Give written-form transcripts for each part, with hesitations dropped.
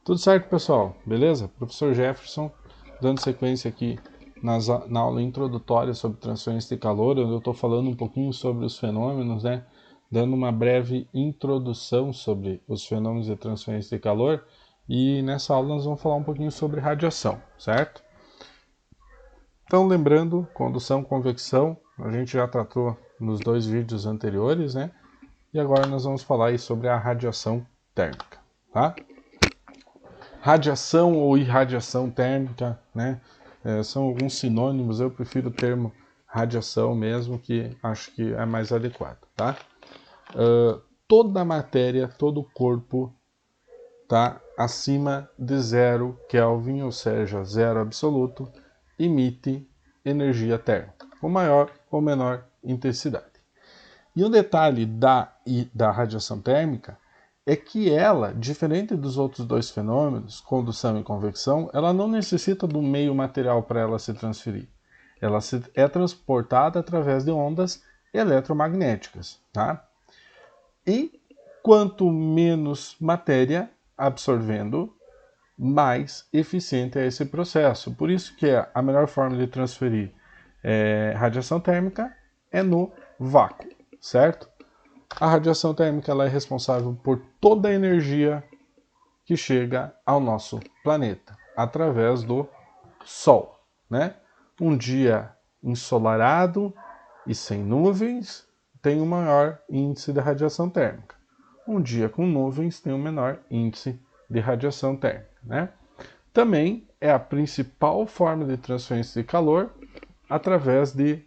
Tudo certo, pessoal? Beleza? Professor Jefferson, dando sequência aqui na aula introdutória sobre transferência de calor, onde eu estou falando um pouquinho sobre os fenômenos, né? Dando uma breve introdução sobre os fenômenos de transferência de calor. E nessa aula nós vamos falar um pouquinho sobre radiação, certo? Então, lembrando, condução, convecção, a gente já tratou nos dois vídeos anteriores, né? E agora nós vamos falar aí sobre a radiação térmica, tá? Radiação ou irradiação térmica, né? São alguns sinônimos, eu prefiro o termo radiação mesmo, que acho que é mais adequado, tá? Toda matéria, todo corpo tá acima de 0 Kelvin, ou seja, zero absoluto, emite energia térmica, com maior ou menor intensidade. E um detalhe da radiação térmica é que ela, diferente dos outros dois fenômenos, condução e convecção, ela não necessita do meio material para ela se transferir. Ela é transportada através de ondas eletromagnéticas. Tá? E quanto menos matéria absorvendo, mais eficiente é esse processo. Por isso que a melhor forma de transferir radiação térmica é no vácuo, certo? A radiação térmica ela é responsável por toda a energia que chega ao nosso planeta através do Sol, né? Um dia ensolarado e sem nuvens tem um maior índice de radiação térmica. Um dia com nuvens tem um menor índice de radiação térmica, né? Também é a principal forma de transferência de calor através de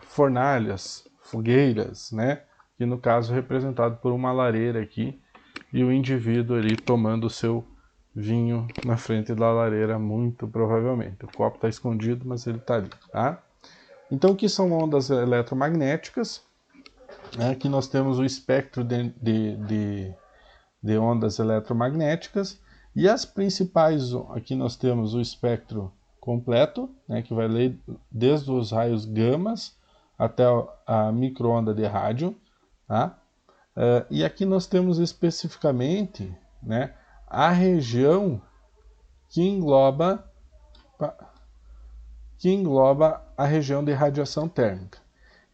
fornalhas, fogueiras, né? Que no caso é representado por uma lareira aqui e o indivíduo ali tomando o seu vinho na frente da lareira, muito provavelmente. O copo está escondido, mas ele está ali, tá? Então, o que são ondas eletromagnéticas? Aqui nós temos o espectro de ondas eletromagnéticas e as principais, aqui nós temos o espectro completo, né, que vai ler desde os raios gamas até a micro-onda de rádio, tá? E aqui nós temos especificamente, né, a região que engloba a região de radiação térmica.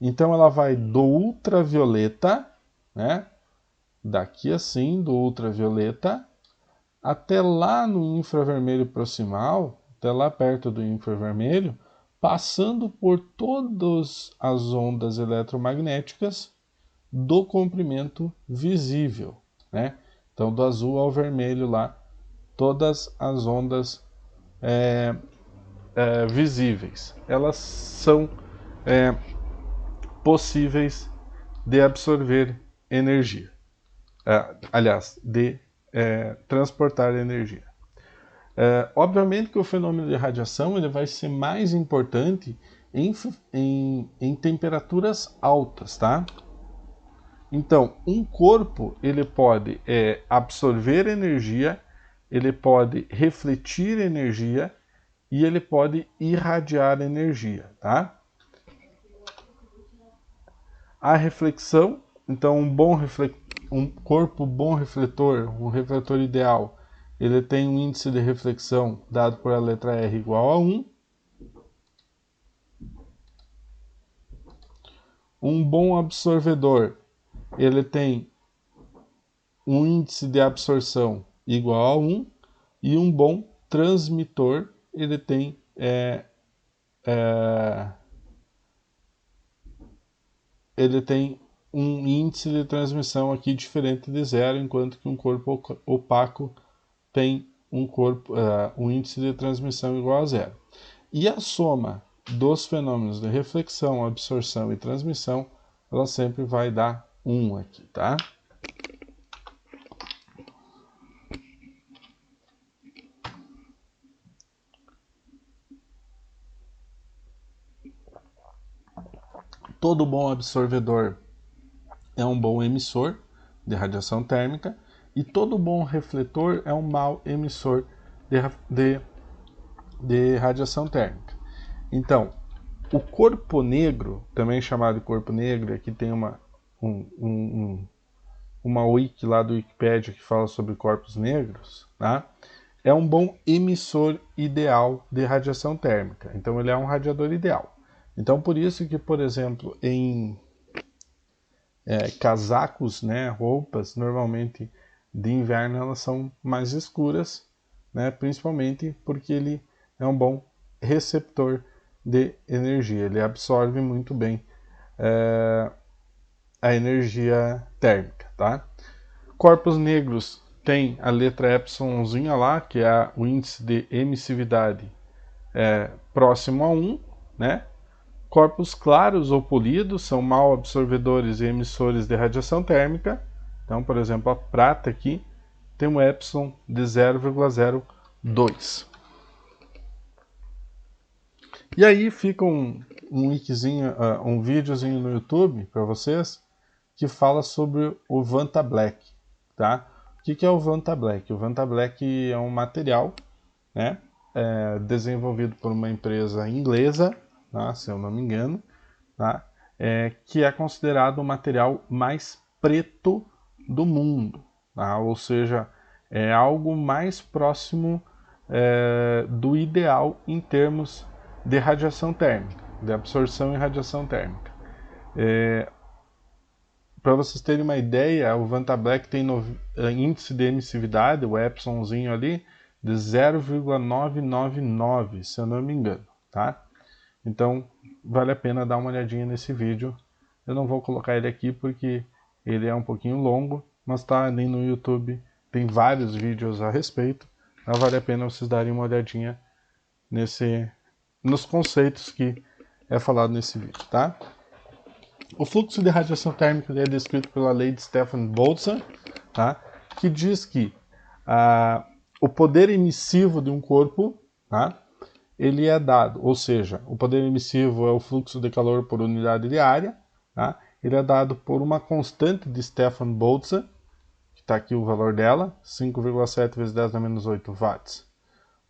Então ela vai do ultravioleta, né, daqui assim, do ultravioleta, até lá no infravermelho proximal, até lá perto do infravermelho, passando por todas as ondas eletromagnéticas do comprimento visível, né? Então, do azul ao vermelho lá, todas as ondas visíveis, elas são possíveis de absorver energia. Aliás, de transportar energia. Obviamente que o fenômeno de radiação ele vai ser mais importante em temperaturas altas, tá? Então, um corpo ele pode absorver energia, ele pode refletir energia e ele pode irradiar energia, tá? A reflexão, então um corpo bom refletor, um refletor ideal, ele tem um índice de reflexão dado por a letra R igual a 1. Um bom absorvedor, ele tem um índice de absorção igual a 1. E um bom transmitor, ele tem um índice de transmissão aqui diferente de zero, enquanto que um corpo opaco tem um índice de transmissão igual a zero. E a soma dos fenômenos de reflexão, absorção e transmissão, ela sempre vai dar 1 aqui, tá? Todo bom absorvedor é um bom emissor de radiação térmica e todo bom refletor é um mau emissor de radiação térmica. Então, o corpo negro, também chamado de corpo negro, aqui tem uma wiki lá do Wikipedia que fala sobre corpos negros, tá? É um bom emissor ideal de radiação térmica. Então ele é um radiador ideal. Então por isso que, por exemplo, em casacos, né, roupas, normalmente de inverno elas são mais escuras, né, principalmente porque ele é um bom receptor de energia. Ele absorve muito bem a energia térmica, tá? Corpos negros tem a letra Epsilonzinha lá, que é o índice de emissividade próximo a 1, né? Corpos claros ou polidos são mal absorvedores e emissores de radiação térmica. Então, por exemplo, a prata aqui tem um epsilon de 0,02. E aí fica um videozinho no YouTube para vocês que fala sobre o Vanta Black, tá? O que é o Vanta Black? O Vanta Black é um material, né, desenvolvido por uma empresa inglesa, tá, se eu não me engano, tá, que é considerado o material mais preto do mundo, tá? Ou seja, é algo mais próximo do ideal em termos de radiação térmica, de absorção e radiação térmica. Para vocês terem uma ideia, o Vanta Black tem índice de emissividade, o Epsilonzinho ali, de 0,999, se eu não me engano, tá? Então, vale a pena dar uma olhadinha nesse vídeo. Eu não vou colocar ele aqui porque ele é um pouquinho longo, mas tá ali no YouTube, tem vários vídeos a respeito, então vale a pena vocês darem uma olhadinha nos conceitos que é falado nesse vídeo, tá? O fluxo de radiação térmica é descrito pela lei de Stefan Boltzmann, tá? Que diz que o poder emissivo de um corpo, tá? Ele é dado, ou seja, o poder emissivo é o fluxo de calor por unidade de área, tá? Ele é dado por uma constante de Stefan Boltzmann, que está aqui o valor dela, 5,7 vezes 10 a menos 8 watts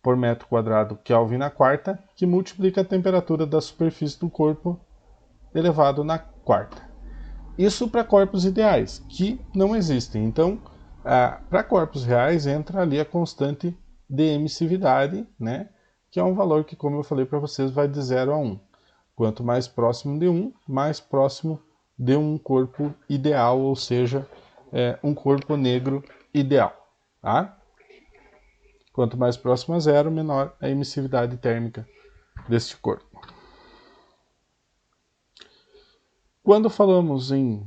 por metro quadrado Kelvin na quarta, que multiplica a temperatura da superfície do corpo elevado na quarta. Isso para corpos ideais, que não existem. Então, para corpos reais, entra ali a constante de emissividade, né? Que é um valor que, como eu falei para vocês, vai de 0 a 1. Quanto mais próximo de 1, mais próximo de um corpo ideal, ou seja, um corpo negro ideal. Tá? Quanto mais próximo a 0, menor a emissividade térmica deste corpo. Quando falamos em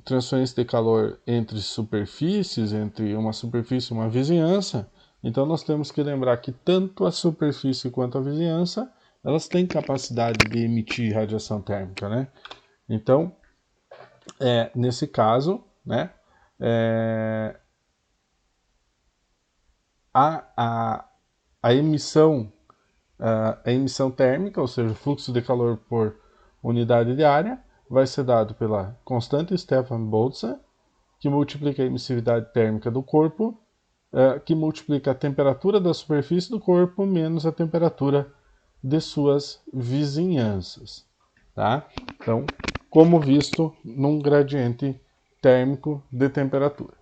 transferência de calor entre superfícies, entre uma superfície e uma vizinhança, então nós temos que lembrar que tanto a superfície quanto a vizinhança, elas têm capacidade de emitir radiação térmica, né? Então, nesse caso, né, a emissão térmica, ou seja, o fluxo de calor por unidade de área, vai ser dado pela constante Stefan Boltzmann, que multiplica a emissividade térmica do corpo, que multiplica a temperatura da superfície do corpo menos a temperatura de suas vizinhanças. Tá? Então, como visto num gradiente térmico de temperatura.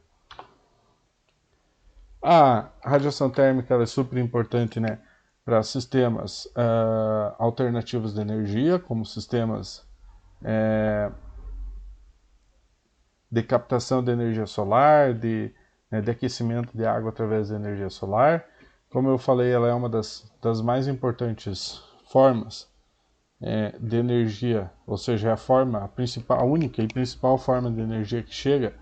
A radiação térmica é super importante, né, para sistemas alternativos de energia, como sistemas de captação de energia solar, de aquecimento de água através da energia solar. Como eu falei, ela é uma das mais importantes formas de energia, ou seja, é a única e principal forma de energia que chega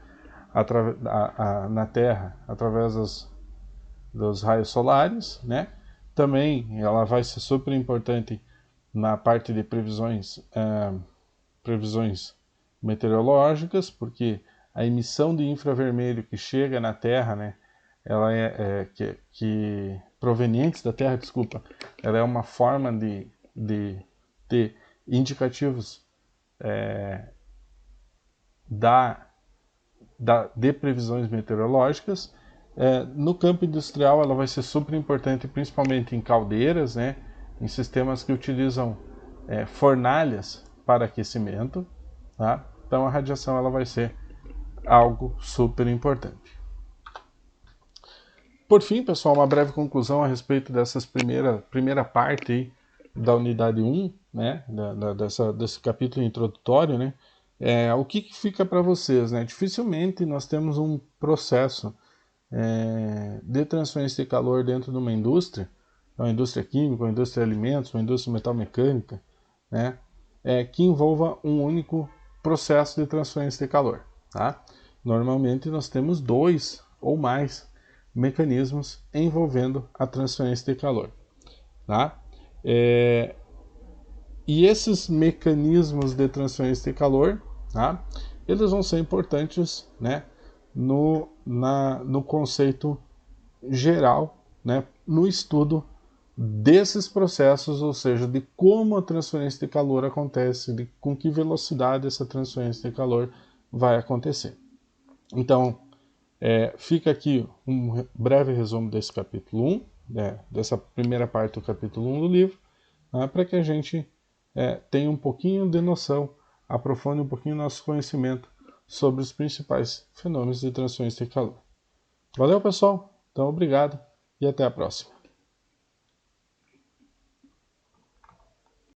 na Terra através dos raios solares, né? Também ela vai ser super importante na parte de previsões meteorológicas, porque a emissão de infravermelho que chega na Terra, né, ela provenientes da Terra, desculpa, ela é uma forma de ter indicativos de previsões meteorológicas. No campo industrial ela vai ser super importante, principalmente em caldeiras, né, em sistemas que utilizam fornalhas para aquecimento. Tá? Então a radiação ela vai ser algo super importante. Por fim, pessoal, uma breve conclusão a respeito dessas primeira parte aí da unidade 1, né, desse capítulo introdutório, né, o que fica para vocês, né? Dificilmente nós temos um processo de transferência de calor dentro de uma indústria química, uma indústria de alimentos, uma indústria metalmecânica, né, que envolva um único processo de transferência de calor. Tá? Normalmente nós temos 2 ou mais mecanismos envolvendo a transferência de calor. Tá? E esses mecanismos de transferência de calor, tá, eles vão ser importantes, né, no conceito geral, né, no estudo desses processos, ou seja, de como a transferência de calor acontece, com que velocidade essa transferência de calor vai acontecer. Então, fica aqui um breve resumo desse capítulo 1, dessa primeira parte do capítulo 1 do livro, para que a gente tenha um pouquinho de noção, aprofunde um pouquinho nosso conhecimento sobre os principais fenômenos de transferência de calor. Valeu, pessoal! Então, obrigado e até a próxima.